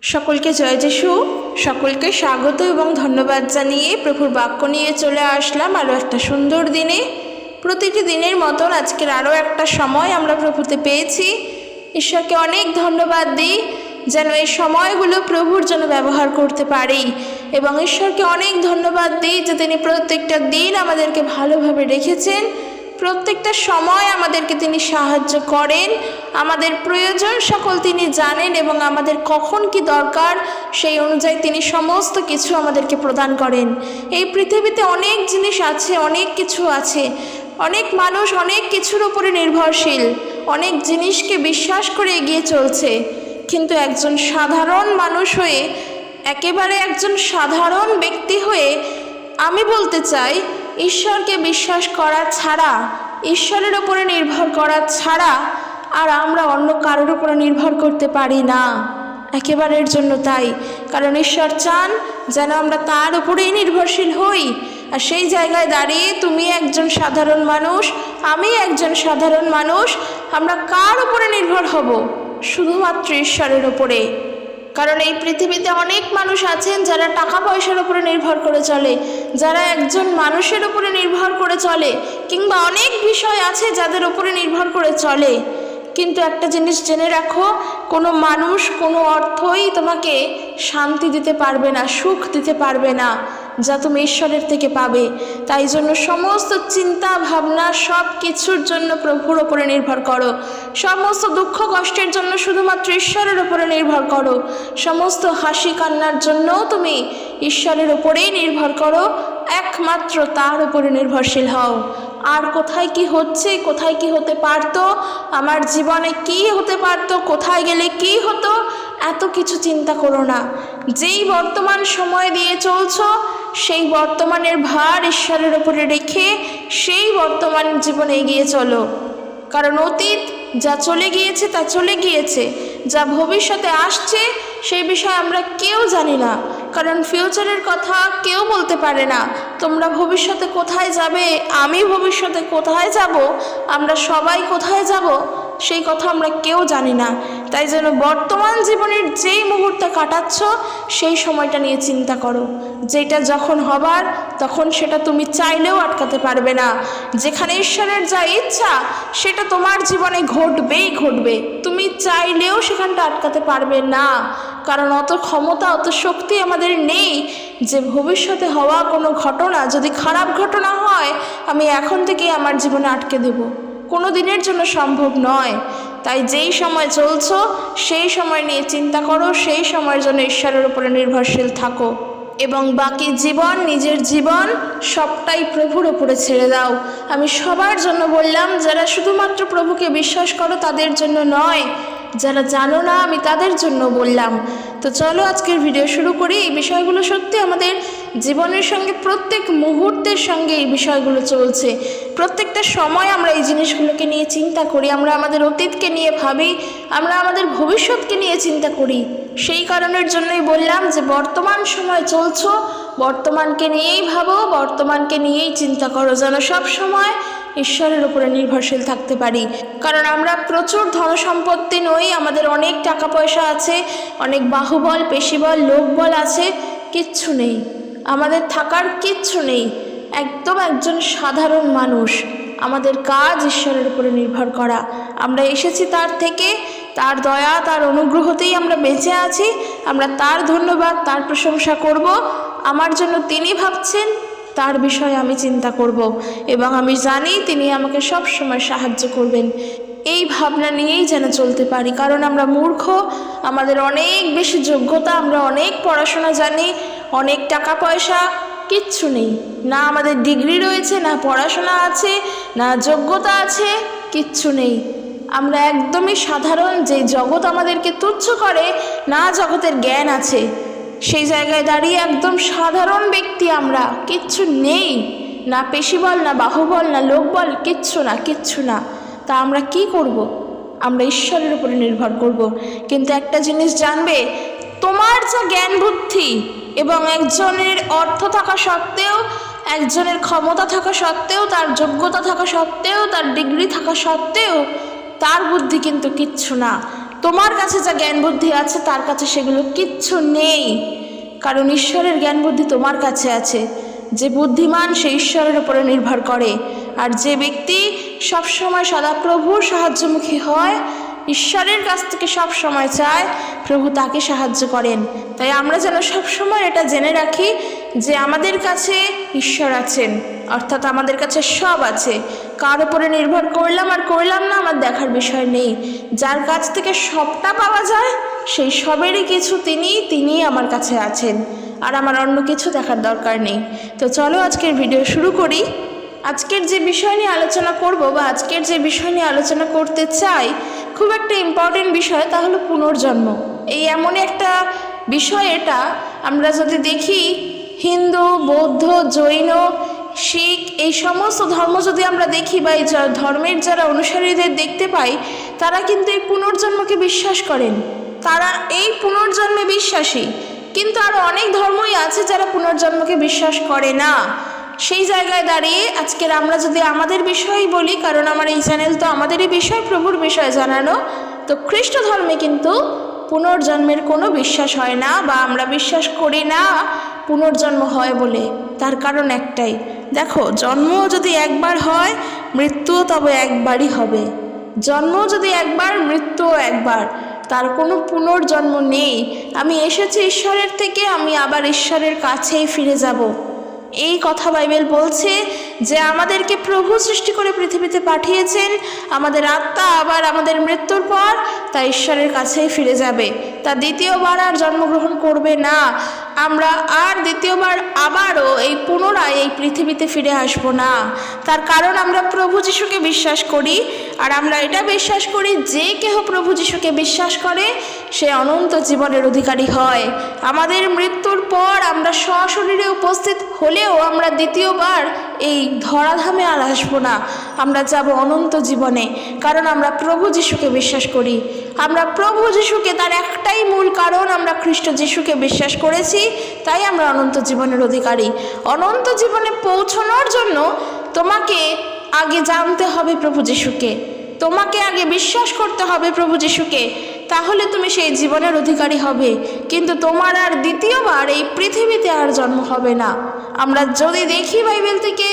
সকলকে জয় যিশু। সকলকে স্বাগত এবং ধন্যবাদ জানিয়ে প্রভুর বাক্য নিয়ে চলে আসলাম আরও একটা সুন্দর দিনে। প্রতিটি দিনের মতন আজকের আরও একটা সময় আমরা প্রভুতে পেয়েছি। ঈশ্বরকে অনেক ধন্যবাদ দিই যেন এই সময়গুলো প্রভুর জন্য ব্যবহার করতে পারি, এবং ঈশ্বরকে অনেক ধন্যবাদ দিই যে তিনি প্রত্যেকটা দিন আমাদেরকে ভালোভাবে রেখেছেন, প্রত্যেকটা সময় আমাদেরকে তিনি সাহায্য করেন, আমাদের প্রয়োজন সকল তিনি জানেন এবং আমাদের কখন কি দরকার সেই অনুযায়ী তিনি সমস্ত কিছু আমাদেরকে প্রদান করেন। এই পৃথিবীতে অনেক জিনিস আছে, অনেক কিছু আছে, অনেক মানুষ অনেক কিছুর উপরে নির্ভরশীল, অনেক জিনিসকে বিশ্বাস করে এগিয়ে চলছে, কিন্তু একজন সাধারণ মানুষ হয়ে, একেবারে একজন সাধারণ ব্যক্তি হয়ে আমি বলতে চাই, ঈশ্বরকে বিশ্বাস করা ছাড়া, ঈশ্বরের উপরে নির্ভর করা ছাড়া আর আমরা অন্য কারোর উপরে নির্ভর করতে পারি না, একেবারের জন্য তাই। কারণ ঈশ্বর চান যেন আমরা তার উপরেই নির্ভরশীল হই। আর সেই জায়গায় দাঁড়িয়ে তুমি একজন সাধারণ মানুষ, আমি একজন সাধারণ মানুষ, আমরা কার উপরে নির্ভর হব? শুধুমাত্র ঈশ্বরের উপরে। কারণ এই পৃথিবীতে অনেক মানুষ আছেন যারা টাকা পয়সার উপরে নির্ভর করে চলে, যারা একজন মানুষের উপরে নির্ভর করে চলে, কিংবা অনেক বিষয় আছে যাদের উপরে নির্ভর করে চলে। কিন্তু একটা জিনিস জেনে রাখো, কোনো মানুষ, কোনো অর্থই তোমাকে শান্তি দিতে পারবে না, সুখ দিতে পারবে না যা তুমি ঈশ্বরের থেকে পাবে। তাই জন্য সমস্ত চিন্তা ভাবনা সব কিছুর জন্য প্রভুর ওপরে নির্ভর করো, সমস্ত দুঃখ কষ্টের জন্য শুধুমাত্র ঈশ্বরের উপরে নির্ভর করো, সমস্ত হাসি কান্নার জন্যও তুমি ঈশ্বরের উপরেই নির্ভর করো, একমাত্র তার উপরে নির্ভরশীল হও। আর কোথায় কি হচ্ছে, কোথায় কি হতে পারতো, আমার জীবনে কি হতে পারতো, কোথায় গেলে কি হতো, এত কিছু চিন্তা করো না। যেই বর্তমান সময় দিয়ে চলছো সেই বর্তমানের ভার ঈশ্বরের উপরে রেখে সেই বর্তমান জীবনে এগিয়ে চলো। কারণ অতীত যা চলে গিয়েছে তা চলে গিয়েছে, যা ভবিষ্যতে আসছে সেই বিষয়ে আমরা কেউ জানি না। কারণ ফিউচারের কথা কেউ বলতে পারে না। তোমরা ভবিষ্যতে কোথায় যাবে, আমি ভবিষ্যতে কোথায় যাব, আমরা সবাই কোথায় যাব, সেই কথা আমরা কেউ জানি না। তাই জন্য বর্তমান জীবনের যেই মুহূর্তে কাটাচ্ছ সেই সময়টা নিয়ে চিন্তা করো। যেটা যখন হবার তখন সেটা তুমি চাইলেও আটকাতে পারবে না। যেখানে ঈশ্বরের যা ইচ্ছা সেটা তোমার জীবনে ঘটবেই ঘটবে, তুমি চাইলেও সেখানটা আটকাতে পারবে না। কারণ অত ক্ষমতা, অত শক্তি আমাদের নেই যে ভবিষ্যতে হওয়া কোনো ঘটনা, যদি খারাপ ঘটনা হয়, আমি এখন থেকেই আমার জীবনে আটকে দেব। কোনো দিনের জন্য সম্ভব নয়। তাই যেই সময় চলছো সেই সময় নিয়ে চিন্তা করো, সেই সময়ের জন্য ঈশ্বরের উপরে নির্ভরশীল থাকো, এবং বাকি জীবন, নিজের জীবন সবটাই প্রভুর উপরে ছেড়ে দাও। আমি সবার জন্য বললাম, যারা শুধুমাত্র প্রভুকে বিশ্বাস করো তাদের জন্য নয়, যারা জানো না আমি তাদের জন্য বললাম। তো চলো আজকের ভিডিও শুরু করি। এই বিষয়গুলো সত্যি আমাদের জীবনের সঙ্গে, প্রত্যেক মুহূর্তের সঙ্গে এই বিষয়গুলো চলছে। প্রত্যেকটা সময় আমরা এই জিনিসগুলোকে নিয়ে চিন্তা করি, আমরা আমাদের অতীতকে নিয়ে ভাবি, আমরা আমাদের ভবিষ্যৎকে নিয়ে চিন্তা করি। সেই কারণের জন্যই বললাম যে বর্তমান সময় চলছো, বর্তমানকে নিয়েই ভাবো, বর্তমানকে নিয়েই চিন্তা করো, যেন সব সময় ঈশ্বরের উপরে নির্ভরশীল থাকতে পারি। কারণ আমরা প্রচুর ধনসম্পত্তি নই, আমাদের অনেক টাকা পয়সা আছে, অনেক বাহুবল, পেশিবল, লোকবল আছে, কিচ্ছু নেই, আমাদের থাকার কিচ্ছু নেই। একদম একজন সাধারণ মানুষ। আমাদের কাজ ঈশ্বরের উপরে নির্ভর করা। আমরা এসেছি তার থেকে, তার দয়া, তার অনুগ্রহতেই আমরা বেঁচে আছি। আমরা তার ধন্যবাদ, তার প্রশংসা করব। আমার জন্য তিনি ভাবছেন, তার বিষয়ে আমি চিন্তা করব, এবং আমি জানি তিনি আমাকে সব সময় সাহায্য করবেন। এই ভাবনা নিয়েই যেন চলতে পারি। কারণ আমরা মূর্খ, আমাদের অনেক বেশি যোগ্যতা, আমরা অনেক পড়াশোনা জানি, অনেক টাকা পয়সা, কিচ্ছু নেই। না আমাদের ডিগ্রি রয়েছে, না পড়াশোনা আছে, না যোগ্যতা আছে, কিচ্ছু নেই। আমরা একদমই সাধারণ। যে জগৎ আমাদেরকে তুচ্ছ করে, না জগতের জ্ঞান আছে, সেই জায়গায় দাঁড়িয়ে একদম সাধারণ ব্যক্তি আমরা, কিচ্ছু নেই, না পেশিবল, না বাহুবল, না লোকবল, কিচ্ছু না, কিচ্ছু না। তা আমরা কি করব? আমরা ঈশ্বরের উপরে নির্ভর করব। কিন্তু একটা জিনিস জানবে, তোমার যা জ্ঞান বুদ্ধি, এবং একজনের অর্থ থাকা সত্ত্বেও, একজনের ক্ষমতা থাকা সত্ত্বেও, তার যোগ্যতা থাকা সত্ত্বেও, তার ডিগ্রি থাকা সত্ত্বেও, তার বুদ্ধি কিন্তু কিচ্ছু না। তোমার কাছে যা জ্ঞান বুদ্ধি আছে তার কাছে সেগুলো কিচ্ছু নেই, কারণ ঈশ্বরের জ্ঞান বুদ্ধি তোমার কাছে আছে। যে বুদ্ধিমান সে ঈশ্বরের উপরে নির্ভর করে, আর যে ব্যক্তি সবসময় সদাপ্রভুর সাহায্যমুখী হয়, ঈশ্বরের কাছ থেকে সব সময় চায়, প্রভু তাকে সাহায্য করেন। তাই আমরা যেন সবসময় এটা জেনে রাখি যে আমাদের কাছে ঈশ্বর আছেন, অর্থাৎ আমাদের কাছে সব আছে। কার উপরে নির্ভর করলাম আর করলাম না আমার দেখার বিষয় নেই। যার কাছ থেকে সবটা পাওয়া যায় সেই সবেরই কিছু তিনি আমার কাছে আছেন, আর আমার অন্য কিছু দেখার দরকার নেই। তো চলো আজকের ভিডিও শুরু করি। আজকের যে বিষয় নিয়ে আলোচনা করব, বা আজকের যে বিষয় নিয়ে আলোচনা করতে চাই, খুব একটা ইম্পর্টেন্ট বিষয়, তা হলো পুনর্জন্ম। এই এমন একটা বিষয়, এটা আমরা যদি দেখি হিন্দু, বৌদ্ধ, জৈন, শিখ, এই সমস্ত ধর্ম যদি আমরা দেখি, বা এই ধর্মের যারা অনুসারীদের দেখতে পাই, তারা কিন্তু এই পুনর্জন্মকে বিশ্বাস করেন, তারা এই পুনর্জন্মে বিশ্বাসী। কিন্তু আরও অনেক ধর্মই আছে যারা পুনর্জন্মকে বিশ্বাস করে না। সেই জায়গায় দাঁড়িয়ে আজকের আমরা যদি আমাদের বিষয়ই বলি, কারণ আমার এই চ্যানেল তো আমাদেরই বিষয়, প্রভুর বিষয় জানানো, তো খ্রিস্ট ধর্মে কিন্তু পুনর্জন্মের কোনো বিশ্বাস হয় না, বা আমরা বিশ্বাস করি না পুনর্জন্ম হয় বলে। তার কারণ একটাই, দেখো, জন্ম যদি একবার হয়, মৃত্যুও তবে একবারই হবে। জন্ম যদি একবার, মৃত্যুও একবার, তার কোনো পুনর্জন্ম নেই। আমি এসেছি ঈশ্বরের থেকে, আমি আবার ঈশ্বরের কাছেই ফিরে যাব। এই কথা বাইবেল বলছে যে আমাদেরকে প্রভু সৃষ্টি করে পৃথিবীতে পাঠিয়েছেন, আমাদের আত্মা আবার আমাদের মৃত্যুর পর তা ঈশ্বরের কাছেই ফিরে যাবে, তা দ্বিতীয়বার আর জন্মগ্রহণ করবে না। আমরা আর দ্বিতীয়বার আবারও এই পুনরায় এই পৃথিবীতে ফিরে আসব না। তার কারণ আমরা প্রভু যিশুকে বিশ্বাস করি, আর আমরা এটা বিশ্বাস করি যে কেহ প্রভু যিশুকে বিশ্বাস করে সে অনন্ত জীবনের অধিকারী হয়। আমাদের মৃত্যুর পর আমরা সশরীরে উপস্থিত হলেও আমরা দ্বিতীয়বার এই ধরাধামে আর আসবো না, আমরা যাব অনন্ত জীবনে, কারণ আমরা প্রভু যিশুকে বিশ্বাস করি। আমরা প্রভু যিশুকে, তার একটাই মূল কারণ, আমরা খ্রিস্ট যিশুকে বিশ্বাস করেছি, তাই আমরা অনন্ত জীবনের অধিকারী। অনন্ত জীবনে পৌঁছানোর জন্য তোমাকে আগে জানতে হবে প্রভু যিশুকে, তোমাকে আগে বিশ্বাস করতে হবে প্রভু যিশুকে, তাহলে তুমি সেই জীবনের অধিকারী হবে। কিন্তু তোমার আর দ্বিতীয়বার এই পৃথিবীতে আর জন্ম হবে না। আমরা যদি দেখি বাইবেল থেকে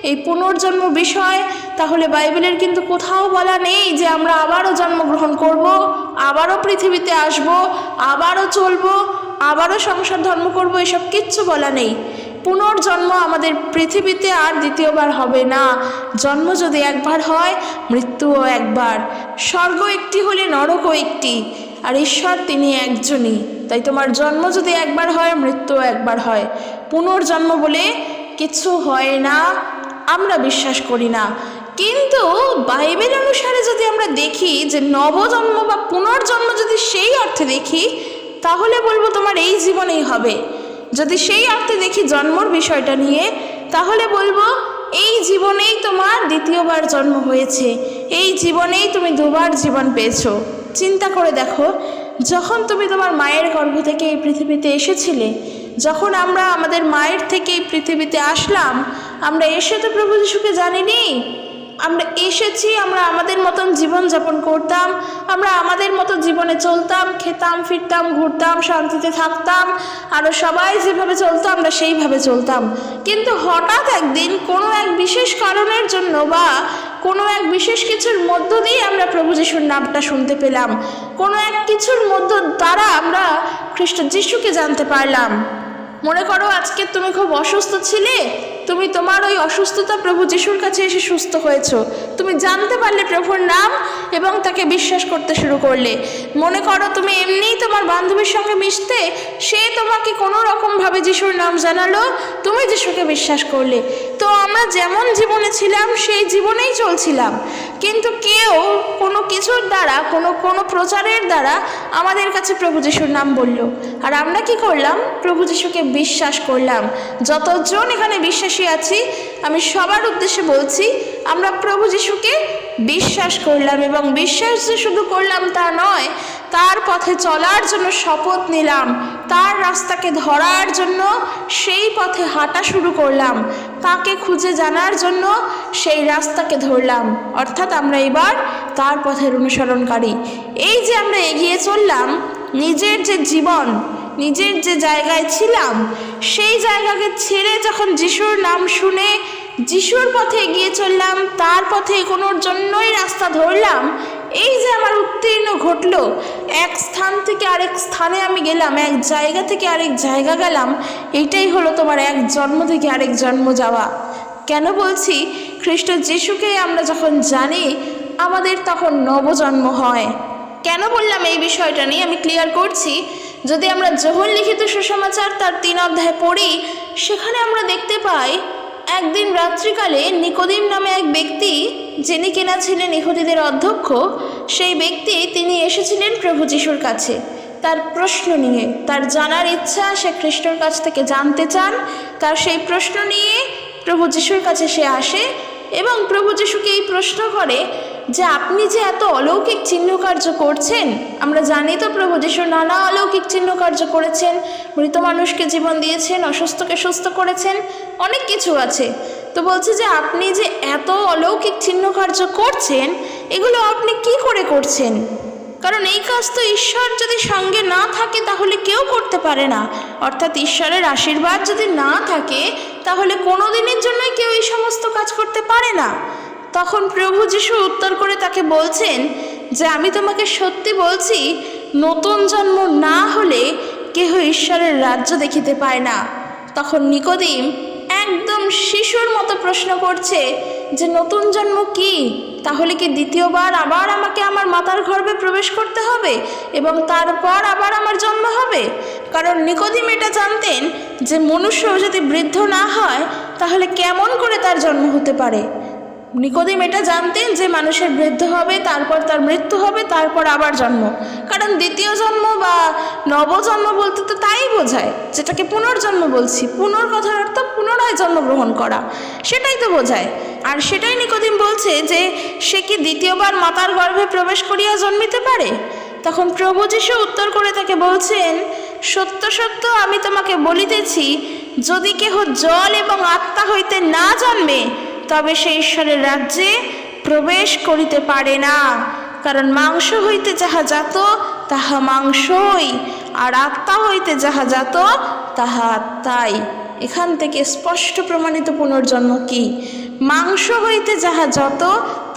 এই পুনর্জন্ম বিষয়, তাহলে বাইবেলের কিন্তু কোথাও বলা নেই যে আমরা আবারও জন্মগ্রহণ করব, আবারও পৃথিবীতে আসব, আবারও চলবো, আবারও সংসার ধর্ম করব, এসব কিচ্ছু বলা নেই। পুনর্জন্ম আমাদের পৃথিবীতে আর দ্বিতীয়বার হবে না। জন্ম যদি একবার হয়, মৃত্যুও একবার। স্বর্গ একটি হলে নরকও একটি, আর ঈশ্বর তিনি একজনই। তাই তোমার জন্ম যদি একবার হয়, মৃত্যুও একবার হয়। পুনর্জন্ম বলে কিছু হয় না, আমরা বিশ্বাস করি না। কিন্তু বাইবেল অনুসারে যদি আমরা দেখি যে নবজন্ম বা পুনর্জন্ম যদি সেই অর্থে দেখি, তাহলে বলবো তোমার এই জীবনেই হবে। যদি সেই অর্থে দেখি জন্মর বিষয়টা নিয়ে, তাহলে বলবো এই জীবনেই তোমার দ্বিতীয়বার জন্ম হয়েছে, এই জীবনেই তুমি দুবার জীবন পেয়েছো। চিন্তা করে দেখো, যখন তুমি তোমার মায়ের গর্ভ থেকে এই পৃথিবীতে এসেছিলে, যখন আমরা আমাদের মায়ের থেকে এই পৃথিবীতে আসলাম, আমরা এসে তো প্রভু যিশুকে জানিনি। আমরা এসেছি, আমরা আমাদের মতন জীবনযাপন করতাম, আমরা আমাদের মতো জীবনে চলতাম, খেতাম, ফিরতাম, ঘুরতাম, শান্তিতে থাকতাম, আরও সবাই যেভাবে চলতো আমরা সেইভাবে চলতাম। কিন্তু হঠাৎ একদিন কোনো এক বিশেষ কারণের জন্য, বা কোনো এক বিশেষ কিছুর মধ্য দিয়ে আমরা প্রভু যিশুর নামটা শুনতে পেলাম, কোনো এক কিছুর মধ্য দ্বারা আমরা খ্রিস্ট যিশুকে জানতে পারলাম। মনে করো আজকে তুমি খুব অসুস্থ ছিলে, তুমি তোমার ওই অসুস্থতা প্রভু যিশুর কাছে এসে সুস্থ হয়েছো, তুমি জানতে পারলে প্রভুর নাম এবং তাকে বিশ্বাস করতে শুরু করলে। মনে করো তুমি এমনিই তোমার বান্ধবীর সঙ্গে মিশতে, সে তোমাকে কোনো রকমভাবে যিশুর নাম জানালো, তুমি যিশুকে বিশ্বাস করলে। তো আমরা যেমন জীবনে ছিলাম সেই জীবনেই চলছিলাম, কিন্তু কেউ কোনো কিছুর দ্বারা, কোনো প্রচারের দ্বারা আমাদের কাছে প্রভু যিশুর নাম বলল, আর আমরা কি করলাম? প্রভু যিশুকে বিশ্বাস করলাম। যতজন এখানে বিশ্বাসী আছি, আমি সবার উদ্দেশ্যে বলছি, আমরা প্রভু যিশুকে বিশ্বাস করলাম, এবং বিশ্বাস যে শুধু করলাম তা নয়, তার পথে চলার জন্য শপথ নিলাম, তার রাস্তাকে ধরার জন্য সেই পথে হাঁটা শুরু করলাম, তাকে খুঁজে জানার জন্য সেই রাস্তাকে ধরলাম। অর্থাৎ আমরা এবার তার পথের অনুসরণকারী। এই যে আমরা এগিয়ে চললাম, নিজের যে জীবন, নিজের যে জায়গায় ছিলাম সেই জায়গাকে ছেড়ে যখন যিশুর নাম শুনে যিশুর পথে এগিয়ে চললাম, তার পথে এগোনোর জন্যই রাস্তা ধরলাম, এই যে আমার উত্তীর্ণ ঘটলো, এক স্থান থেকে আরেক স্থানে আমি গেলাম, এক জায়গা থেকে আরেক জায়গা গেলাম, এইটাই হলো তোমার এক জন্ম থেকে আরেক জন্ম যাওয়া। কেন বলছি? খ্রিস্ট যিশুকে আমরা যখন জানি আমাদের তখন নবজন্ম হয়। কেন বললাম এই বিষয়টা নিয়ে আমি ক্লিয়ার করছি। যদি আমরা যোহন লিখিত সুসমাচার তার 3 অধ্যায় পড়ি, সেখানে আমরা দেখতে পাই একদিন রাত্রিকালে নিকোদিম নামে এক ব্যক্তি, যিনি কিনা ছিলেন ইহুদিদের অধ্যক্ষ, সেই ব্যক্তি তিনি এসেছিলেন প্রভু যিশুর কাছে তার প্রশ্ন নিয়ে, তার জানার ইচ্ছা, সে খ্রিস্টর কাছ থেকে জানতে চান। তার সেই প্রশ্ন নিয়ে প্রভু যিশুর কাছে সে আসে এবং প্রভু যিশুকে এই প্রশ্ন করে যে আপনি যে এত অলৌকিক চিহ্নকার্য করছেন, আমরা জানি তো প্রভু যিশু নানা অলৌকিক চিহ্নকার্য করেছেন, মৃত মানুষকে জীবন দিয়েছেন, অসুস্থকে সুস্থ করেছেন, অনেক কিছু আছে। তো বলছে যে আপনি যে এত অলৌকিক চিহ্নকার্য করছেন, এগুলো আপনি কি করে করছেন? কারণ এই কাজ তো ঈশ্বর যদি সঙ্গে না থাকে তাহলে কেউ করতে পারে না। অর্থাৎ ঈশ্বরের আশীর্বাদ যদি না থাকে তাহলে কোনো দিনের জন্যই কেউ এই সমস্ত কাজ করতে পারে না। তখন প্রভু যিশু উত্তর করে তাকে বলছেন যে আমি তোমাকে সত্যি বলছি, নতুন জন্ম না হলে কেহ ঈশ্বরের রাজ্য দেখিতে পায় না। তখন নিকোদিম একদম শিশুর মতো প্রশ্ন করছে যে নতুন জন্ম কি? তাহলে কি দ্বিতীয়বার আবার আমাকে আমার মাতার গর্ভে প্রবেশ করতে হবে এবং তারপর আবার আমার জন্ম হবে? কারণ নিকোদিম এটা জানতেন যে মনুষ্য যদি বৃদ্ধ না হয় তাহলে কেমন করে তার জন্ম হতে পারে। নিকোদিম এটা জানতেন যে মানুষের বৃদ্ধ হবে, তারপর তার মৃত্যু হবে, তারপর আবার জন্ম। কারণ দ্বিতীয় জন্ম বা নবজন্ম বলতে তো তাই বোঝায়, যেটাকে পুনর্জন্ম বলছি। পুনর কথার অর্থ পুনরায় জন্মগ্রহণ করা, সেটাই তো বোঝায়। আর সেটাই নিকোদিম বলছে যে সে কি দ্বিতীয়বার মাতার গর্ভে প্রবেশ করিয়া জন্মিতে পারে? তখন প্রভু যিশু উত্তর করে তাকে বলছেন, সত্য সত্য আমি তোমাকে বলিতেছি, যদি কেহ জল এবং আত্মা হইতে না জন্মে তবে সে ঈশ্বরের রাজ্যে প্রবেশ করিতে পারে না। কারণ মাংস হইতে যাহা জাত তাহা মাংসই, আর আত্মা হইতে যাহা জাত তাহা আত্মাই। এখান থেকে স্পষ্ট প্রমাণিত পুনর্জন্ম কি। মাংস হইতে যাহা যত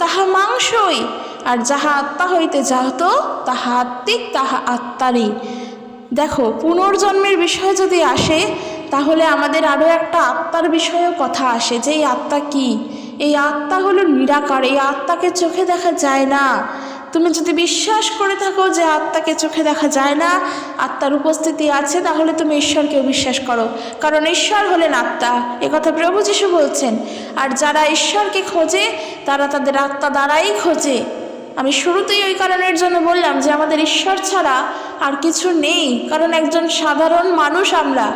তাহা মাংসই, আর যাহা আত্মা হইতে যাহত তাহা আত্মিক, তাহা আত্মারই। দেখো, পুনর্জন্মের বিষয় যদি আসে তাহলে আমাদের আরও একটা আত্মার বিষয়েও কথা আসে যে এই আত্মা কি। এই আত্মা হলো নিরাকার, এই আত্মাকে চোখে দেখা যায় না। তুমি যদি বিশ্বাস করে থাকো যে আত্মাকে চোখে দেখা যায় না, আত্মার উপস্থিতি আছে, তাহলে তুমি ঈশ্বরকেও বিশ্বাস করো, কারণ ঈশ্বর হলেন আত্মা। একথা প্রভু যিশু বলছেন। আর যারা ঈশ্বরকে খোঁজে তারা তাদের আত্মা দ্বারাই খোঁজে। আমি শুরুতেই ওই কারণের জন্য বললাম যে আমাদের ঈশ্বর ছাড়া আর কিছু নেই। কারণ একজন সাধারণ মানুষ আমরা,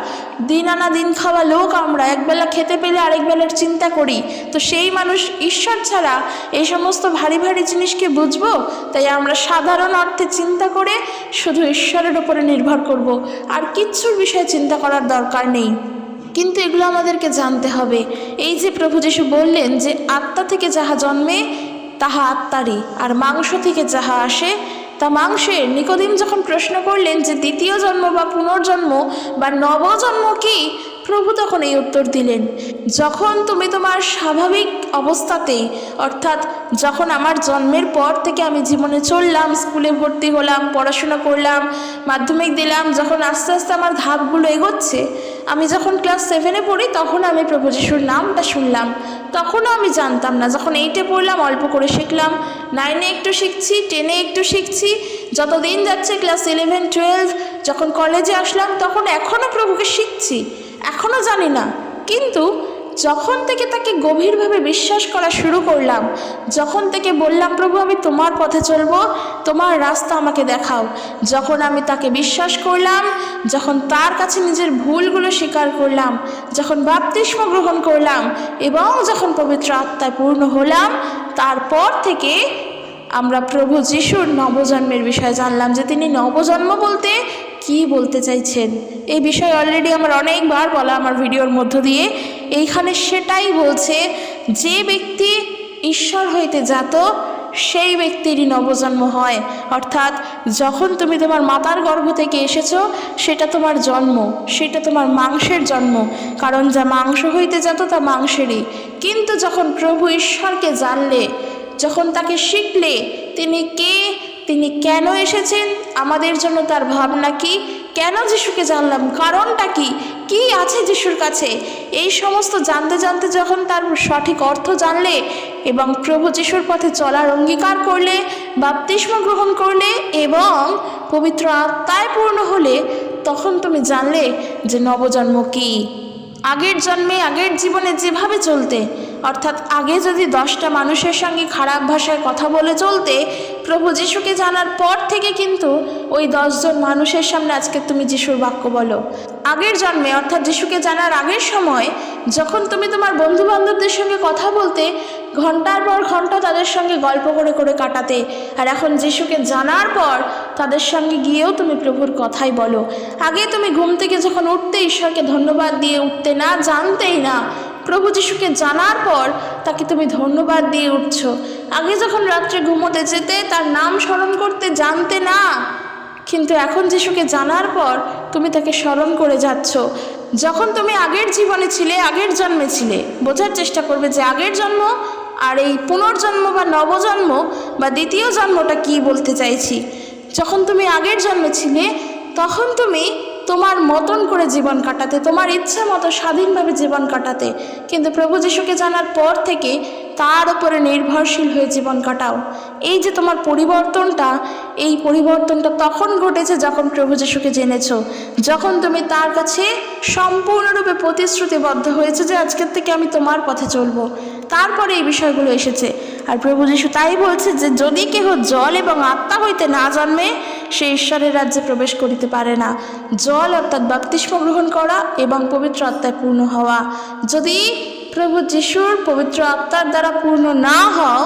দিন আনা দিন খাওয়া লোক আমরা, একবেলা খেতে পেলে আরেক বেলার চিন্তা করি। তো সেই মানুষ ঈশ্বর ছাড়া এই সমস্ত ভারী ভারী জিনিসকে বুঝবো? তাই আমরা সাধারণ অর্থে চিন্তা করে শুধু ঈশ্বরের উপরে নির্ভর করব, আর কিচ্ছুর বিষয়ে চিন্তা করার দরকার নেই। কিন্তু এগুলো আমাদেরকে জানতে হবে। এই যে প্রভু যিশু বললেন যে আত্মা থেকে যাহা জন্মে তাহা আত্মারই, আর মাংস থেকে যাহা আসে তা মাংসের। নিকোদিম যখন প্রশ্ন করলেন যে দ্বিতীয় জন্ম বা পুনর্জন্ম বা নবজন্ম কি, প্রভু তখন এই উত্তর দিলেন, যখন তুমি তোমার স্বাভাবিক অবস্থাতেই, অর্থাৎ যখন আমার জন্মের পর থেকে আমি জীবনে চললাম, স্কুলে ভর্তি হলাম, পড়াশোনা করলাম, মাধ্যমিক দিলাম, যখন আস্তে আস্তে আমার ধাপগুলো এগোচ্ছে, আমি যখন ক্লাস 7-এ পড়ি তখন আমি প্রভু যিশুর নামটা শুনলাম। তখনও আমি জানতাম না। যখন 8-এ পড়লাম অল্প করে শিখলাম, 9-এ একটু শিখছি, 10-এ একটু শিখছি, যতদিন যাচ্ছে ক্লাস 11-12, যখন কলেজে আসলাম তখন এখনও প্রভুকে শিখছি, এখনও জানি না। কিন্তু যখন থেকে তাকে গভীরভাবে বিশ্বাস করা শুরু করলাম, যখন থেকে বললাম প্রভু আমি তোমার পথে চলবো, তোমার রাস্তা আমাকে দেখাও, যখন আমি তাকে বিশ্বাস করলাম, যখন তার কাছে নিজের ভুলগুলো স্বীকার করলাম, যখন বাপ্তিস্ম গ্রহণ করলাম এবং যখন পবিত্র আত্মায় পূর্ণ হলাম, তারপর থেকে আমরা প্রভু যিশুর নবজন্মের বিষয়ে জানলাম, যে তিনি নবজন্ম বলতে কি বলতে চাইছেন। এই বিষয়ে অলরেডি আমার অনেকবার বলা আমার ভিডিওর মধ্য দিয়ে। এইখানে সেটাই বলছে, যে ব্যক্তি ঈশ্বর হইতে জাত সেই ব্যক্তিরই নবজন্ম হয়। অর্থাৎ যখন তুমি তোমার মাতার গর্ভ থেকে এসেছো, সেটা তোমার জন্ম, সেটা তোমার মাংসের জন্ম, কারণ যা মাংস হইতে জাত তা মাংসেরই। কিন্তু যখন প্রভু ঈশ্বরকে জানলে, যখন তাকে শিখলে, তিনি কে, তিনি কেন এসেছেন, আমাদের জন্য তার ভাবনা কি, কেন যিশুকে জানলাম, কারণটা কি, কি আছে যিশুর কাছে, এই সমস্ত জানতে জানতে যখন তার সঠিক অর্থ জানলে এবং প্রভু যিশুর পথে চলার অঙ্গীকার করলে, বাপ্তিস্ম গ্রহণ করলে এবং পবিত্র আত্মায় পূর্ণ হলে, তখন তুমি জানলে যে নবজন্ম কি। আগের জন্মে, আগের জীবনে যেভাবে চলতে, অর্থাৎ আগে যদি 10টা মানুষের সঙ্গে খারাপ ভাষায় কথা বলে চলতে, প্রভু যিশুকে জানার পর থেকে কিন্তু ওই 10 জন মানুষের সামনে আজকে তুমি যিশুর বাক্য বলো। আগের জন্মে অর্থাৎ যিশুকে জানার আগের সময় যখন তুমি তোমার বন্ধু বান্ধবদের সঙ্গে কথা বলতে, ঘন্টার পর ঘন্টা তাদের সঙ্গে গল্প করে করে কাটাতে, আর এখন যিশুকে জানার পর তাদের সঙ্গে গিয়েও তুমি প্রভুর কথাই বলো। আগে তুমি ঘুম থেকে যখন উঠতে ঈশ্বরকে ধন্যবাদ দিয়ে উঠতে না, জানতেই না। প্রভু যিশুকে জানার পর তাকে তুমি ধন্যবাদ দিয়ে উঠছো। আগে যখন রাত্রে ঘুমোতে যেতে তার নাম স্মরণ করতে জানতে না, কিন্তু এখন যিশুকে জানার পর তুমি তাকে স্মরণ করে যাচ্ছ। যখন তুমি আগের জীবনে ছিলে, আগের জন্মে ছিলে, বোঝার চেষ্টা করবে যে আগের জন্ম আর এই পুনর্জন্ম বা নবজন্ম বা দ্বিতীয় জন্মটা কি বলতে চাইছি। যখন তুমি আগের জন্মে ছিলে, তখন তুমি তোমার মতন করে জীবন কাটাতে, তোমার ইচ্ছা মতো স্বাধীনভাবে জীবন কাটাতে, কিন্তু প্রভু যিশুকে জানার পর থেকে তার উপরে নির্ভরশীল হয়ে জীবন কাটাও। এই যে তোমার পরিবর্তনটা, এই পরিবর্তনটা তখন ঘটেছে যখন প্রভু যিশুকে জেনেছো, যখন তুমি তার কাছে সম্পূর্ণরূপে প্রতিশ্রুতিবদ্ধ হয়েছে যে আজকের থেকে আমি তোমার পথে চলবো। তারপরে এই বিষয়গুলো এসেছে। আর প্রভু যিশু তাই বলছে যে যদি কেহ জল এবং আত্মা হইতে না জন্মে, সে ঈশ্বরের রাজ্যে প্রবেশ করিতে পারে না। জল অর্থাৎ বাপ্তিস্ম গ্রহণ করা এবং পবিত্র আত্মায় পূর্ণ হওয়া। যদি প্রভু যিশুর পবিত্র আত্মার দ্বারা পূর্ণ না হও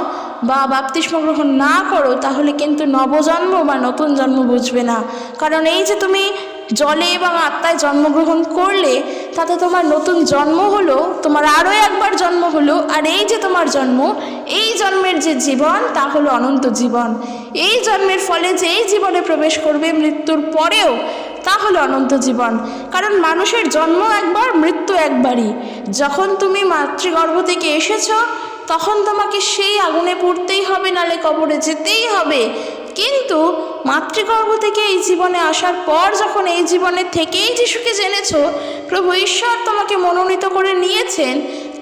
বা বাপ্তিস্ম গ্রহণ না করো, তাহলে কিন্তু নবজন্ম বা নতুন জন্ম বুঝবে না। কারণ এই যে তুমি জলে এবং আত্মায় জন্মগ্রহণ করলে, তাতে তোমার নতুন জন্ম হলো, তোমার আরও একবার জন্ম হলো। আর এই যে তোমার জন্ম, এই জন্মের যে জীবন তা হলো অনন্ত জীবন। এই জন্মের ফলে যে এই জীবনে প্রবেশ করবে মৃত্যুর পরেও, তা হলো অনন্ত জীবন। কারণ মানুষের জন্ম একবার, মৃত্যু একবারই। যখন তুমি মাতৃগর্ভ থেকে এসেছো, তখন তোমাকে সেই আগুনে পুড়তেই হবে, নালে কবরে যেতেই হবে। কিন্তু মাতৃগর্ভ থেকে এই জীবনে আসার পর, যখন এই জীবনে থেকেই যিশুকে জেনেছো, প্রভু ঈশ্বর তোমাকে মনোনীত করে নিয়েছেন,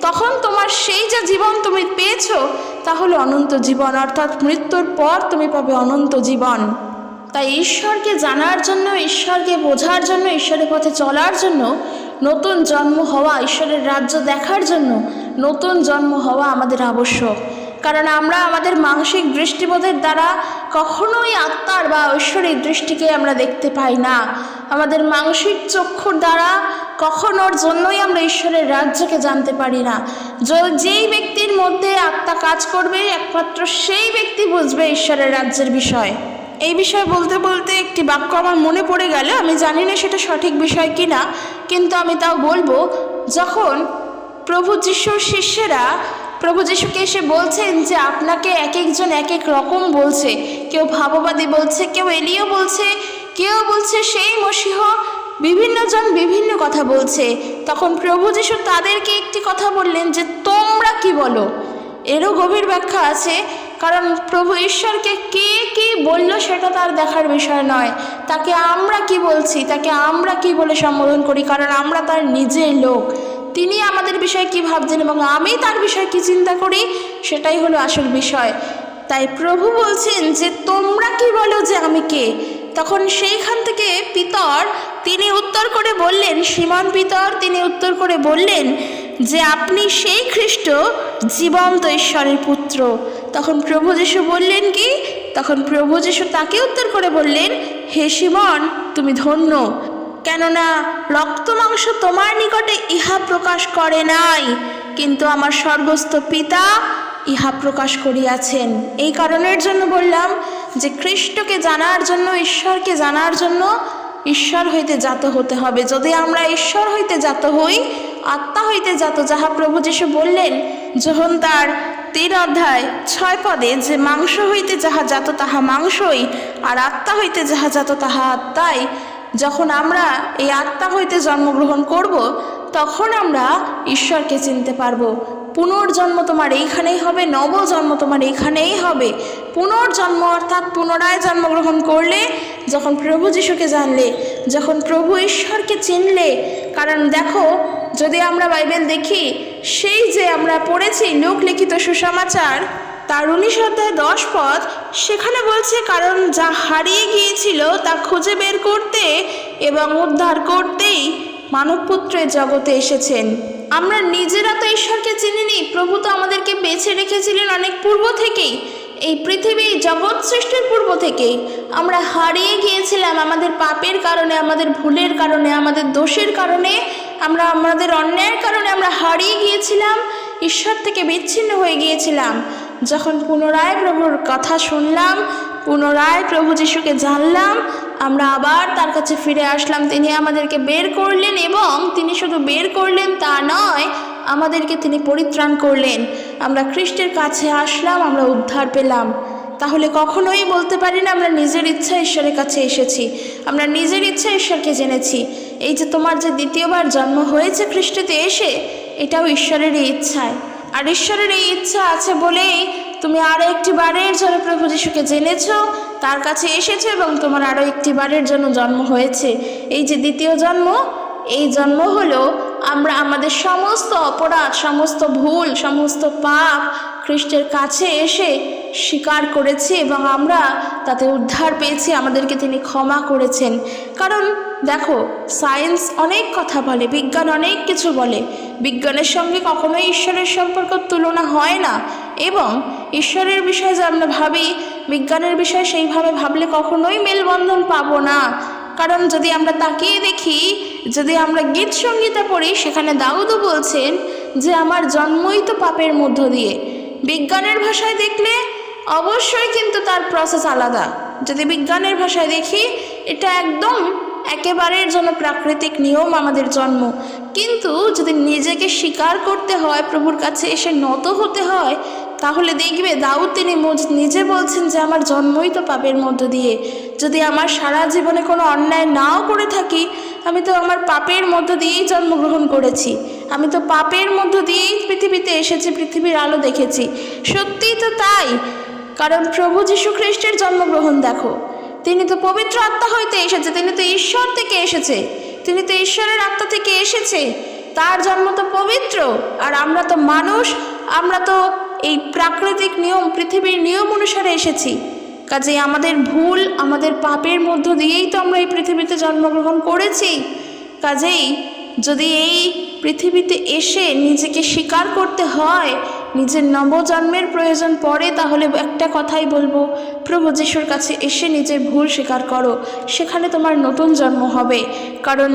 তখন তোমার সেই যে জীবন তুমি পেয়েছো তা হলো অনন্ত জীবন। অর্থাৎ মৃত্যুর পর তুমি পাবে অনন্ত জীবন। তাই ঈশ্বরকে জানার জন্য, ঈশ্বরকে বোঝার জন্য, ঈশ্বরের পথে চলার জন্য নতুন জন্ম হওয়া, ঈশ্বরের রাজ্য দেখার জন্য নতুন জন্ম হওয়া আমাদের আবশ্যক। কারণ আমরা আমাদের মানসিক দৃষ্টিবোধের দ্বারা কখনোই আত্মার বা ঐশ্বরিক দৃষ্টিকে আমরা দেখতে পাই না। আমাদের মানসিক চক্ষুর দ্বারা কখনোর জন্যই আমরা ঈশ্বরের রাজ্যকে জানতে পারি না। যেই ব্যক্তির মধ্যে আত্মা কাজ করবে, একমাত্র সেই ব্যক্তি বুঝবে ঈশ্বরের রাজ্যের বিষয়। এই বিষয়ে বলতে বলতে একটি বাক্য আমার মনে পড়ে গেল, আমি জানি না সেটা সঠিক বিষয় কিনা, কিন্তু আমি তাও বলবো। যখন প্রভু যিশুর শিষ্যেরা প্রভু যিশুকে এসে বলছেন যে আপনাকে এক একজন এক এক রকম বলছে, কেউ ভাববাদী বলছে, কেউ এলিয়া বলছে, কেউ বলছে সেই মসিহ, বিভিন্ন জন বিভিন্ন কথা বলছে, তখন প্রভু যিশু তাদেরকে একটি কথা বললেন যে তোমরা কি বলো। এরও গভীর ব্যাখ্যা আছে। কারণ প্রভু ঈশ্বরকে কে কি বলল সেটা তার দেখার বিষয় নয়, তাকে আমরা কি বলছি, তাকে আমরা কি বলে সম্বোধন করি, কারণ আমরা তার নিজের লোক। তিনি আমাদের বিষয়ে কি ভাবছেন এবং আমি তার বিষয়ে কি চিন্তা করি, সেটাই হলো আসল বিষয়। তাই প্রভু বলছেন যে তোমরা কি বলো যে আমি কে। তখন সেইখান থেকে পিতর তিনি উত্তর করে বললেন, সিমন পিতর তিনি উত্তর করে বললেন যে আপনি সেই খ্রিস্ট, জীবন্ত ঈশ্বরের পুত্র। তখন প্রভু যিশু বললেন কি, তখন প্রভু যিশু তাকে উত্তর করে বললেন, হে সিমন তুমি ধন্য, কেননা রক্ত মাংস তোমার নিকটে ইহা প্রকাশ করে নাই, কিন্তু আমার স্বর্গস্থ পিতা ইহা প্রকাশ করিয়াছেন। এই কারণের জন্য বললাম যে খ্রিস্টকে জানার জন্য, ঈশ্বরকে জানার জন্য ঈশ্বর হইতে জাত হতে হবে। যদি আমরা ঈশ্বর হইতে জাত হই, আত্মা হইতে জাত, যাহা প্রভু যীশু বললেন যখন তার 3:6 যে মাংস হইতে যাহা জাত তাহা মাংসই, আর আত্মা হইতে যাহা জাত তাহা আত্মাই। যখন আমরা এই আত্মা হইতে জন্মগ্রহণ করব, তখন আমরা ঈশ্বরকে চিনতে পারবো। পুনর্জন্ম তোমার এইখানেই হবে, নবজন্ম তোমার এইখানেই হবে। পুনর্জন্ম অর্থাৎ পুনরায় জন্মগ্রহণ করলে, যখন প্রভু যীশুকে জানলে, যখন প্রভু ঈশ্বরকে চিনলে। কারণ দেখো, যদি আমরা বাইবেল দেখি, সেই যে আমরা পড়েছি লূক লিখিত সুসমাচার তার 19:10, সেখানে বলছে, কারণ যা হারিয়ে গিয়েছিল তা খুঁজে বের করতে এবং উদ্ধার করতেই মানবপুত্র জগতে এসেছেন। আমরা নিজেরা তো ঈশ্বরকে চিনিনি, প্রভু তো আমাদেরকে বেছে রেখেছিলেন অনেক পূর্ব থেকেই। এই পৃথিবী জগৎ সৃষ্টির পূর্ব থেকেই আমরা হারিয়ে গিয়েছিলাম আমাদের পাপের কারণে, আমাদের ভুলের কারণে, আমাদের দোষের কারণে, আমাদের অন্যায়ের কারণে আমরা হারিয়ে গিয়েছিলাম, ঈশ্বর থেকে বিচ্ছিন্ন হয়ে গিয়েছিলাম। যখন পুনরায় প্রভুর কথা শুনলাম, পুনরায় প্রভু যীশুকে জানলাম, আমরা আবার তার কাছে ফিরে আসলাম। তিনি আমাদেরকে বের করলেন, এবং তিনি শুধু বের করলেন তা নয়, আমাদেরকে তিনি পরিত্রাণ করলেন। আমরা খ্রিস্টের কাছে আসলাম, আমরা উদ্ধার পেলাম। তাহলে কখনোই বলতে পারি না আমরা নিজের ইচ্ছা ঈশ্বরের কাছে এসেছি, আমরা নিজের ইচ্ছা ঈশ্বরকে জেনেছি। এই যে তোমার যে দ্বিতীয়বার জন্ম হয়েছে খ্রিস্টেতে এসে, এটাও ঈশ্বরেরই ইচ্ছায়। আর ঈশ্বরের এই ইচ্ছা আছে বলেই তুমি আরও একটি বারের জন্য প্রভু যীশুকে জেনেছ, তার কাছে এসেছো, এবং তোমার আরও একটি বারের জন্য জন্ম হয়েছে। এই যে দ্বিতীয় জন্ম, এই জন্ম হলো আমরা আমাদের সমস্ত অপরাধ, সমস্ত ভুল, সমস্ত পাপ খ্রিস্টের কাছে এসে স্বীকার করেছি, এবং আমরা তাতে উদ্ধার পেয়েছি। আমাদেরকে তিনি ক্ষমা করেছেন। কারণ দেখো, সায়েন্স অনেক কথা বলে, বিজ্ঞান অনেক কিছু বলে, বিজ্ঞানের সঙ্গে কখনোই ঈশ্বরের সম্পর্ক তুলনা হয় না। এবং ঈশ্বরের বিষয়ে যে আমরা ভাবি, বিজ্ঞানের বিষয়ে সেইভাবে ভাবলে কখনোই মেলবন্ধন পাবো না। কারণ যদি আমরা তাকিয়ে দেখি, যদি আমরা গীত সঙ্গীতা পড়ি, সেখানে দাউদও বলছেন যে আমার জন্মই তো পাপের মধ্য দিয়ে। বিজ্ঞানের ভাষায় দেখলে অবশ্যই কিন্তু তার প্রসেস আলাদা। যদি বিজ্ঞানের ভাষায় দেখি, এটা একদম একেবারের জন্য প্রাকৃতিক নিয়ম আমাদের জন্ম। কিন্তু যদি নিজেকে স্বীকার করতে হয়, প্রভুর কাছে এসে নত হতে হয়, তাহলে দেখবে দাউদ তিনি নিজে বলছেন যে আমার জন্মই তো পাপের মধ্য দিয়ে। যদি আমার সারা জীবনে কোনো অন্যায় নাও করে থাকি, আমি তো আমার পাপের মধ্য দিয়েই জন্মগ্রহণ করেছি, আমি তো পাপের মধ্য দিয়েই পৃথিবীতে এসেছি, পৃথিবীর আলো দেখেছি। সত্যিই তো তাই। কারণ প্রভু যীশু খ্রিস্টের জন্মগ্রহণ দেখো, তিনি তো পবিত্র আত্মা হইতে এসেছে, তিনি তো ঈশ্বর থেকে এসেছে, তিনি তো ঈশ্বরের আত্মা থেকে এসেছে, তার জন্ম তো পবিত্র। আর আমরা তো মানুষ, আমরা তো এই প্রাকৃতিক নিয়ম, পৃথিবীর নিয়ম অনুসারে এসেছি। কাজেই আমাদের ভুল, আমাদের পাপের মধ্য দিয়েই তো আমরা এই পৃথিবীতে জন্মগ্রহণ করেছি। কাজেই যদি এই পৃথিবীতে এসে নিজেকে স্বীকার করতে হয়, নিজের নবজন্মের প্রয়োজন পড়ে, তাহলে একটা কথাই বলবো, প্রভু যীশুর কাছে এসে নিজের ভুল স্বীকার করো, সেখানে তোমার নতুন জন্ম হবে। কারণ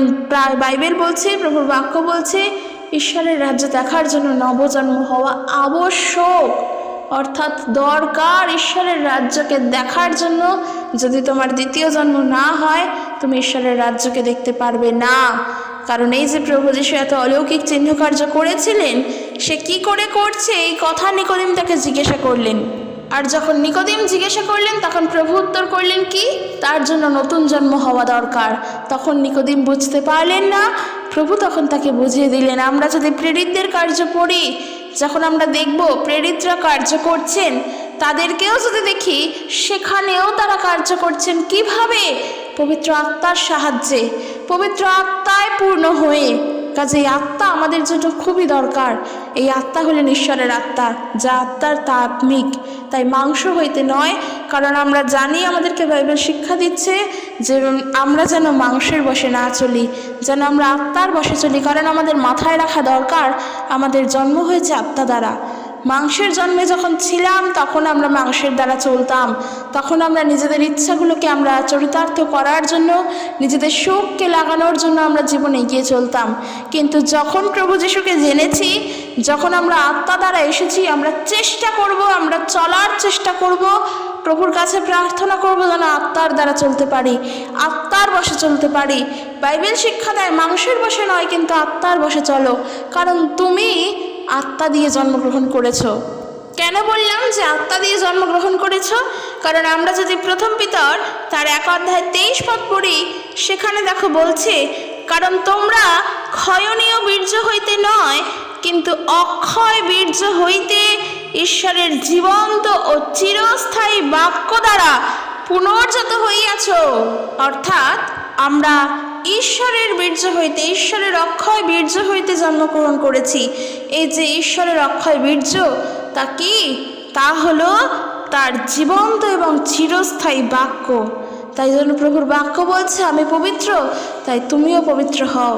বাইবেল বলছে, প্রভুর বাক্য বলছে, ঈশ্বরের রাজ্য দেখার জন্য নবজন্ম হওয়া আবশ্যক, অর্থাৎ দরকার। ঈশ্বরের রাজ্যকে দেখার জন্য যদি তোমার দ্বিতীয় জন্ম না হয়, তুমি ঈশ্বরের রাজ্যকে দেখতে পারবে না। কারণ এই যে প্রভু যীশু এত অলৌকিক চিহ্ন কার্য করেছিলেন, সে কি করে করছে এই কথা নিকোদিম তাকে জিজ্ঞাসা করলেন। আর যখন নিকোদিম জিজ্ঞাসা করলেন, তখন প্রভু উত্তর করলেন কি, তার জন্য নতুন জন্ম হওয়া দরকার। তখন নিকোদিম বুঝতে পারলেন না, প্রভু তখন তাকে বুঝিয়ে দিলেন। আমরা যদি প্রেরিতদের কার্য পড়ি, যখন আমরা দেখব প্রেরিতরা কার্য করছেন, তাদেরকেও যদি দেখি, সেখানেও তারা কার্য করছেন কিভাবে? পবিত্র আত্মার সাহায্যে, পবিত্র আত্মায় পূর্ণ হয়ে। কাজে আত্মা আমাদের জন্য খুবই দরকার। এই আত্মা হলেন ঈশ্বরের আত্মা, যা আত্মার তা আত্মিক, তাই মাংস হইতে নয়। কারণ আমরা জানি, আমাদেরকে বাইবেল শিক্ষা দিচ্ছে যে আমরা যেন মাংসের বশে না চলি, যেন আমরা আত্মার বশে চলি। কারণ আমাদের মাথায় রাখা দরকার, আমাদের জন্ম হয়েছে আত্মা দ্বারা। মাংসের জন্মে যখন ছিলাম, তখন আমরা মাংসের দ্বারা চলতাম, তখন আমরা নিজেদের ইচ্ছাগুলোকে আমরা চরিতার্থ করার জন্য, নিজেদের শোককে লাগানোর জন্য আমরা জীবনে এগিয়ে চলতাম। কিন্তু যখন প্রভু যীশুকে জেনেছি, যখন আমরা আত্মা দ্বারা এসেছি, আমরা চেষ্টা করব, আমরা চলার চেষ্টা করব, প্রভুর কাছে প্রার্থনা করব যেন আত্মার দ্বারা চলতে পারি, আত্মার বশে চলতে পারি। বাইবেল শিক্ষা দেয় মাংসের বশে নয়, কিন্তু আত্মার বশে চলো, কারণ তুমি আত্মা দিয়ে জন্মগ্রহণ করেছো। কেন বললাম যে আত্মা দিয়ে জন্মগ্রহণ করেছো? কারণ আমরা যদি প্রথম পিতর তার 1 অধ্যায় 23 পদ পড়ি, সেখানে দেখো বলছে, কারণ তোমরা ক্ষয়নীয় বীর্য হইতে নয়, কিন্তু অক্ষয় বীর্য হইতে ঈশ্বরের জীবন্ত ও চিরস্থায়ী বাক্য দ্বারা পুনর্জাত হইয়াছ। অর্থাৎ আমরা ঈশ্বরের বীর্য হইতে, ঈশ্বরের অক্ষয় বীর্য হইতে জন্মগ্রহণ করেছি। এই যে ঈশ্বরের অক্ষয় বীর্য, তা কি? তা হলো তার জীবন্ত এবং চিরস্থায়ী বাক্য। তাই জন্য প্রভুর বাক্য বলছে, আমি পবিত্র, তাই তুমিও পবিত্র হও।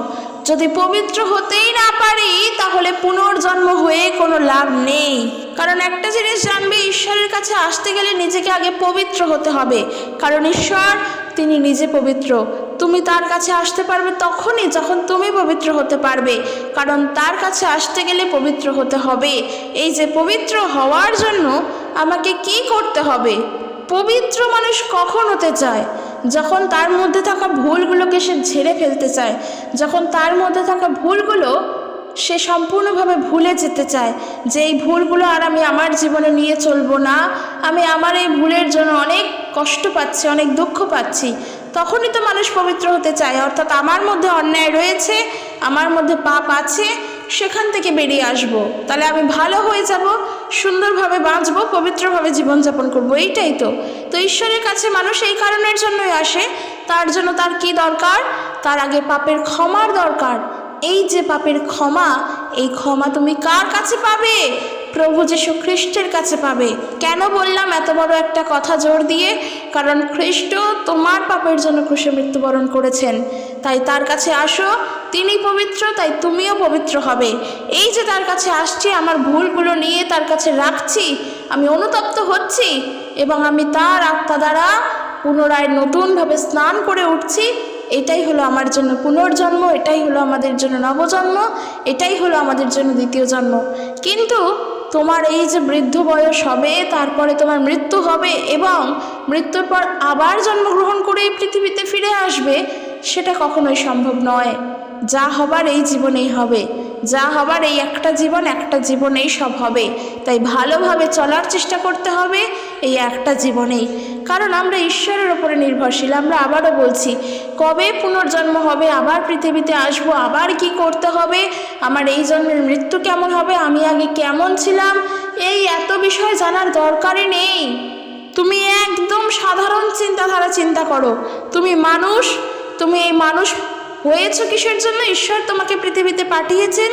যদি পবিত্র হতেই না পারি, তাহলে পুনর্জন্ম হয়ে কোনো লাভ নেই। কারণ একটা জিনিস জানবে, ঈশ্বরের কাছে আসতে গেলে নিজেকে আগে পবিত্র হতে হবে। কারণ ঈশ্বর তিনি নিজে পবিত্র। তুমি তার কাছে আসতে পারবে তখনই যখন তুমি পবিত্র হতে পারবে। কারণ তার কাছে আসতে গেলে পবিত্র হতে হবে। এই যে পবিত্র হওয়ার জন্য আমাকে কি করতে হবে? পবিত্র মানুষ কখন হতে চায়? যখন তার মধ্যে থাকা ভুলগুলোকে সে ঝেড়ে ফেলতে চায়, যখন তার মধ্যে থাকা ভুলগুলো সে সম্পূর্ণভাবে ভুলে যেতে চায়, যে এই ভুলগুলো আর আমি আমার জীবনে নিয়ে চলবো না, আমি আমার এই ভুলের জন্য অনেক কষ্ট পাচ্ছি, অনেক দুঃখ পাচ্ছি, তখনই তো মানুষ পবিত্র হতে চায়। অর্থাৎ আমার মধ্যে অন্যায় রয়েছে, আমার মধ্যে পাপ আছে, সেখান থেকে বেরিয়ে আসব, তাহলে আমি ভালো হয়ে যাব, সুন্দরভাবে বাঁচবো, পবিত্রভাবে জীবনযাপন করবো। এইটাই তো ঈশ্বরের কাছে মানুষ এই কারণের জন্যই আসে। তার জন্য তার কি দরকার? তার আগে পাপের ক্ষমার দরকার। এই যে পাপের ক্ষমা, এই ক্ষমা তুমি কার কাছে পাবে? প্রভু যীশু খ্রিস্টের কাছে পাবে। কেন বললাম এত বড় একটা কথা জোর দিয়ে? কারণ খ্রিস্ট তোমার পাপের জন্য ক্রুশে মৃত্যুবরণ করেছেন। তাই তার কাছে আসো, তিনি পবিত্র, তাই তুমিও পবিত্র হবে। এই যে তার কাছে আসছি, আমার ভুলগুলো নিয়ে তার কাছে রাখছি, আমি অনুতপ্ত হচ্ছি এবং আমি তার আত্মা দ্বারা পুনরায় নতুনভাবে স্নান করে উঠছি, এটাই হলো আমার জন্য পুনর্জন্ম, এটাই হলো আমাদের জন্য নবজন্ম, এটাই হলো আমাদের জন্য দ্বিতীয় জন্ম। কিন্তু তোমার এই যে বৃদ্ধ বয়স হবে, তারপরে তোমার মৃত্যু হবে এবং মৃত্যুর পর আবার জন্মগ্রহণ করে এই পৃথিবীতে ফিরে আসবে, সেটা কখনোই সম্ভব নয়। যা হবার এই জীবনেই হবে, যা হবার এই একটা জীবনেই সব হবে। তাই ভালোভাবে চলার চেষ্টা করতে হবে এই একটা জীবনেই। কারণ আমরা ঈশ্বরের ওপরে নির্ভরশীল। আমরা আবারও বলছি, কবে পুনর্জন্ম হবে, আবার পৃথিবীতে আসব, আবার কি করতে হবে, আমার এই জন্মের মৃত্যু কেমন হবে, আমি আগে কেমন ছিলাম, এই এত বিষয় জানার দরকারই নেই। তুমি একদম সাধারণ চিন্তাধারা চিন্তা করো। তুমি মানুষ, তুমি এই মানুষ হয়েছো কিসের জন্য? ঈশ্বর তোমাকে পৃথিবীতে পাঠিয়েছেন,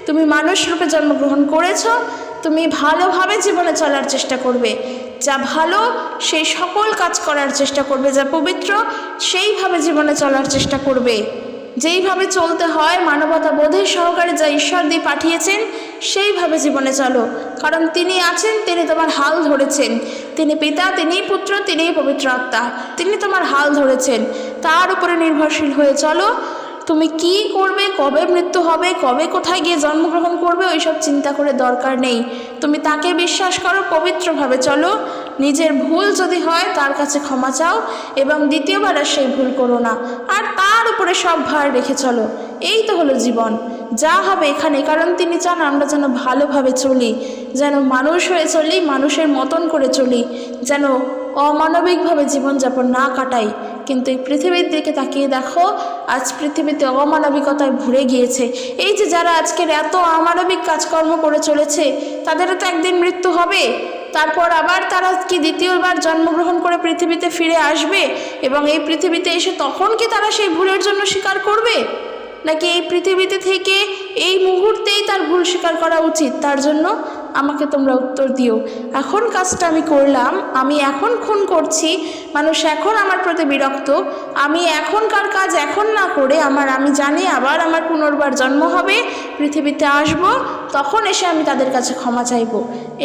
তুমি মানুষ রূপে জন্মগ্রহণ করেছো, তুমি ভালোভাবে জীবনে চলার চেষ্টা করবে, যা ভালো সেই সকল কাজ করার চেষ্টা করবে, যা পবিত্র সেইভাবে জীবনে চলার চেষ্টা করবে। যেইভাবে চলতে হয় মানবতা বোধের সহকারে যা ঈশ্বর দিয়ে পাঠিয়েছেন, সেইভাবে জীবনে চলো। কারণ তিনি আছেন, তিনি তোমার হাল ধরেছেন, তিনি পিতা, তিনি পুত্র, তিনি পবিত্র আত্মা, তিনি তোমার হাল ধরেছেন। তার উপরে নির্ভরশীল হয়ে চলো। তুমি কি করবে, কবে মৃত্যু হবে, কবে কোথায় গিয়ে জন্মগ্রহণ করবে, ওইসব চিন্তা করে দরকার নেই। তুমি তাকে বিশ্বাস করো, পবিত্রভাবে চলো। নিজের ভুল যদি হয় তার কাছে ক্ষমা চাও এবং দ্বিতীয়বার আর সেই ভুল করো না, আর তার উপরে সব ভার রেখে চলো। এই তো হলো জীবন, যা হবে এখানে। কারণ তিনি চান আমরা যেন ভালোভাবে চলি, যেন মানুষ হয়ে চলি, মানুষের মতন করে চলি, যেন অমানবিকভাবে জীবনযাপন না কাটাই। কিন্তু এই পৃথিবীর দিকে তাকিয়ে দেখো, আজ পৃথিবীতে অমানবিকতায় ভরে গিয়েছে। এই যে যারা আজকের এত অমানবিক কাজকর্ম করে চলেছে, তাদেরও তো একদিন মৃত্যু হবে। তারপর আবার তারা কি দ্বিতীয়বার জন্মগ্রহণ করে পৃথিবীতে ফিরে আসবে এবং এই পৃথিবীতে এসে তখন কি তারা সেই ভুলের জন্য স্বীকার করবে? নাকি এই পৃথিবীতে থেকে এই মুহূর্তেই তার ভুল স্বীকার করা উচিত? তার জন্য আমাকে তোমরা উত্তর দিও। এখন কাজটা আমি করলাম, আমি এখন খুন করছি, মানুষ এখন আমার প্রতি বিরক্ত, আমি এখনকার কাজ এখন না করে আমি জানি আবার আমার পুনর্বার জন্ম হবে, পৃথিবীতে আসব, তখন এসে আমি তাদের কাছে ক্ষমা চাইব।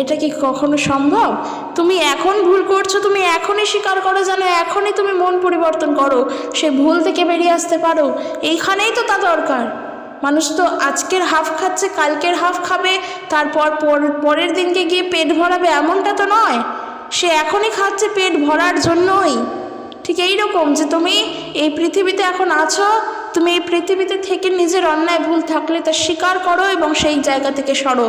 এটা কি কখনো সম্ভব? তুমি এখন ভুল করছো, তুমি এখনই স্বীকার করো, যেন এখনই তুমি মন পরিবর্তন করো, সে ভুল থেকে বেরিয়ে আসতে পারো। এইখানেই তো তা দরকার। মানুষ তো আজকের হাফ খাচ্ছে, কালকের হাফ খাবে, তারপর পরের দিনকে গিয়ে পেট ভরাবে, এমনটা তো নয়। সে এখনই খাচ্ছে পেট ভরার জন্যই। ঠিক এই রকম যে তুমি এই পৃথিবীতে এখন আছো, তুমি এই পৃথিবীতে থেকে নিজের অন্যায় ভুল থাকলে তা স্বীকার করো এবং সেই জায়গা থেকে সরো।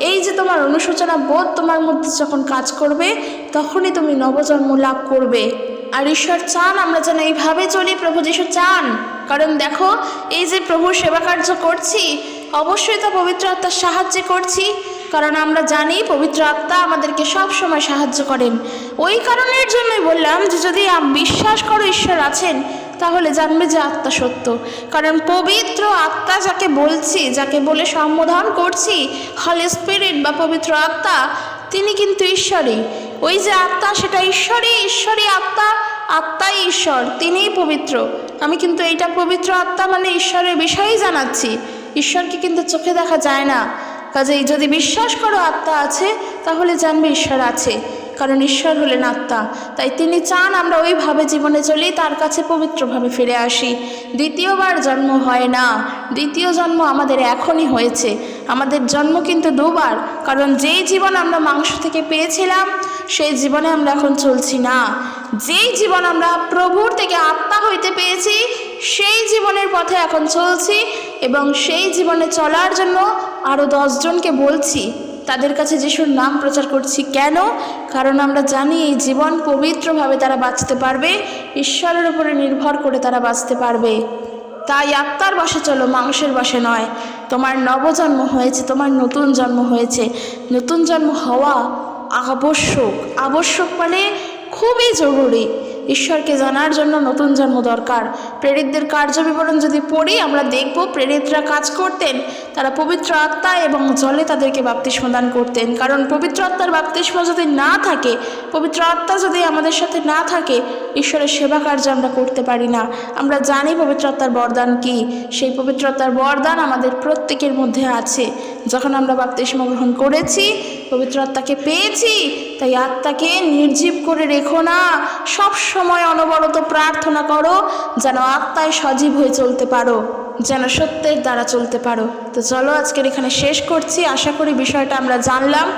এই যে তোমার অনুশোচনা বোধ তোমার মধ্যে যখন কাজ করবে, তখনই তুমি নবজন্ম লাভ করবে। আর ঈশ্বর চান আমরা যেন এইভাবে চলি, প্রভু যিশু চান। কারণ দেখো, এই যে প্রভুর সেবা কার্য করছি, অবশ্যই তা পবিত্র আত্মার সাহায্যে করছি। কারণ আমরা জানি পবিত্র আত্মা আমাদেরকে সব সময় সাহায্য করেন। ওই কারণের জন্যই বললাম যে যদি বিশ্বাস করো ঈশ্বর আছেন, তাহলে জানবে যে আত্মা সত্য। কারণ পবিত্র আত্মা যাকে বলছি, যাকে বলে সম্বোধন করছি, হলি স্পিরিট বা পবিত্র আত্মা, তিনি কিন্তু ঈশ্বরই। ওই যে আত্মা, সেটা ঈশ্বরই আত্মা, আত্মাই ঈশ্বর, তিনিই পবিত্র। আমি কিন্তু এইটা পবিত্র আত্মা মানে ঈশ্বরের বিষয়েই জানাচ্ছি। ঈশ্বরকে কিন্তু চোখে দেখা যায় না। কাজেই যদি বিশ্বাস করো আত্মা আছে, তাহলে জানবে ঈশ্বর আছে। কারণ ঈশ্বর হলেন আত্মা। তাই তিনি চান আমরা ওইভাবে জীবনে চলি, তার কাছে পবিত্রভাবে ফিরে আসি। দ্বিতীয়বার জন্ম হয় না, দ্বিতীয় জন্ম আমাদের এখনই হয়েছে। আমাদের জন্ম কিন্তু দুবার। কারণ যেই জীবন আমরা মাংস থেকে পেয়েছিলাম, সেই জীবনে আমরা এখন চলছি না। যেই জীবন আমরা প্রভুর থেকে আত্মা হইতে পেয়েছি, সেই জীবনের পথে এখন চলছি। এবং সেই জীবনে চলার জন্য আরও 10 জনকে বলছি, তাদের কাছে যিশুর নাম প্রচার করছি। কেন? কারণ আমরা জানি এই জীবন পবিত্রভাবে তারা বাঁচতে পারবে, ঈশ্বরের উপরে নির্ভর করে তারা বাঁচতে পারবে। তাই আত্মার বশে চলো, মাংসের বশে নয়। তোমার নবজন্ম হয়েছে, তোমার নতুন জন্ম হয়েছে। নতুন জন্ম হওয়া আবশ্যক মানে খুবই জরুরি। ঈশ্বরকে জানার জন্য নতুন জন্ম দরকার। প্রেরিতদের কার্যবিবরণ যদি পড়ি, আমরা দেখব প্রেরিতরা কাজ করতেন, তারা পবিত্র আত্মা এবং জলে তাদেরকে বাপ্তিস্ম দান করতেন। কারণ পবিত্র আত্মার বাপ্তিস্ম যদি না থাকে, পবিত্র আত্মা যদি আমাদের সাথে না থাকে, ঈশ্বরের সেবা কার্য আমরা করতে পারি না। আমরা জানি পবিত্র আত্মার বরদান কি। সেই পবিত্র আত্মার বরদান আমাদের প্রত্যেকের মধ্যে আছে। যখন আমরা বাপ্তিস্ম গ্রহণ করেছি, পবিত্র আত্মাকে পেয়েছি, তাই আত্মাকে নির্জীব করে রেখো না। সব সময় অনবরত প্রার্থনা করো যেন আত্মায় সজীব হয়ে চলতে পারো, যেন সত্যের দ্বারা চলতে পারো। তো চলো আজকের এখানে শেষ করছি। আশা করি বিষয়টা আমরা জানলাম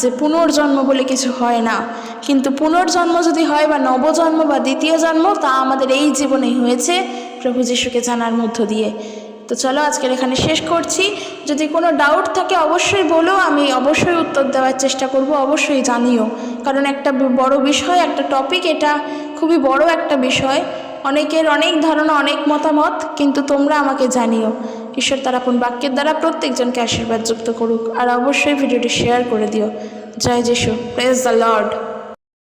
যে পুনর্জন্ম বলে কিছু হয় না। কিন্তু পুনর্জন্ম যদি হয়, বা নবজন্ম বা দ্বিতীয় জন্ম, তা আমাদের এই জীবনেই হয়েছে প্রভু যিশুকে জানার মধ্য দিয়ে। তো চলো আজকের এখানে শেষ করছি। যদি কোনো ডাউট থাকে অবশ্যই বলো, আমি অবশ্যই উত্তর দেওয়ার চেষ্টা করব। অবশ্যই জানিও, কারণ একটা বড় বিষয়, একটা টপিক, এটা খুবই বড় একটা বিষয়। অনেকের অনেক ধারণা, অনেক মতামত, কিন্তু তোমরা আমাকে জানিও। ঈশ্বর তার আপন বাক্যের দ্বারা প্রত্যেকজনকে আশীর্বাদ যুক্ত করুক। আর অবশ্যই ভিডিওটি শেয়ার করে দিও। জয় যিশু, প্রেজ দ্য লর্ড।